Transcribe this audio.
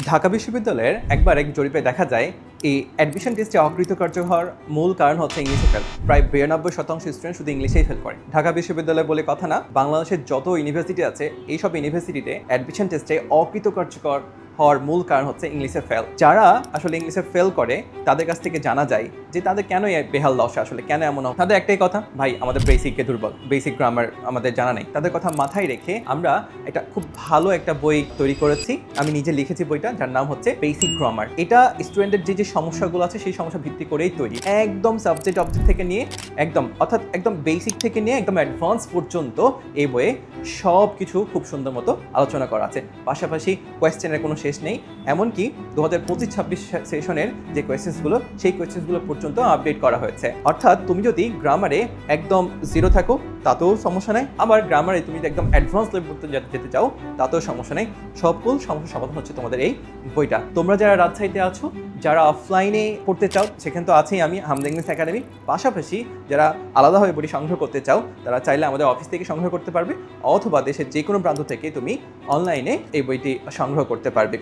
ঢাকা বিশ্ববিদ্যালয়ের একবার এক জরিপে দেখা যায় এই অ্যাডমিশন টেস্টে অকৃতকার্য হওয়ার মূল কারণ হচ্ছে ইংলিশে ফেল। প্রায় 92% স্টুডেন্ট শুধু ইংলিশেই ফেল করে। ঢাকা বিশ্ববিদ্যালয় বলে কথা না, বাংলাদেশের যত ইউনিভার্সিটি আছে এইসব ইউনিভার্সিটিতে অ্যাডমিশন টেস্টে অকৃতকার্যকর হওয়ার মূল কারণ হচ্ছে ইংলিশে ফেল। যারা আসলে ইংলিশে ফেল করে তাদের কাছ থেকে জানা যায় যে তাদের কেন এই বেহাল দশা, আসলে কেন এমন হয়। তাদের একটাই কথা, ভাই আমাদের বেসিকে দুর্বল, বেসিক গ্রামার আমাদের জানা নেই। তাদের কথা মাথায় রেখে আমরা একটা খুব ভালো একটা বই তৈরি করেছি, আমি নিজে লিখেছি বইটা, যার নাম হচ্ছে বেসিক গ্রামার। এটা স্টুডেন্টের যে সমস্যাগুলো আছে সেই সমস্যা ভিত্তি করেই তৈরি। একদম সাবজেক্ট অবজেক্ট থেকে নিয়ে একদম বেসিক থেকে নিয়ে একদম অ্যাডভান্স পর্যন্ত এই বইয়ে সব কিছু খুব সুন্দর মতো আলোচনা করা আছে। পাশাপাশি কোয়েশ্চেনের কোনো শেষ নেই, এমনকি 2025-26 সেশনের যে কোয়েশ্চেন্সগুলো সেই কোয়েশ্চেন্সগুলো পর্যন্ত আপডেট করা হয়েছে। অর্থাৎ তুমি যদি গ্রামারে একদম জিরো থাকো তাতেও সমস্যা নেই, আবার গ্রামারে তুমি যদি একদম অ্যাডভান্স লেভেল পর্যন্ত যেতে চাও তাতেও সমস্যা নেই। সকল সমস্যার সমাধান হচ্ছে তোমাদের এই বইটা। তোমরা যারা রাজশাহীতে আছো, যারা অফলাইনে পড়তে চাও, সেখানে তো আছেই আমি হামদা ইংলিশ একাডেমি। পাশাপাশি যারা আলাদাভাবে বই সংগ্রহ করতে চাও তারা চাইলে আমাদের অফিস থেকে সংগ্রহ করতে পারবে, অথবা দেশের যে কোনো প্রান্ত থেকে তুমি অনলাইনে এই বইটি সংগ্রহ করতে পারবে।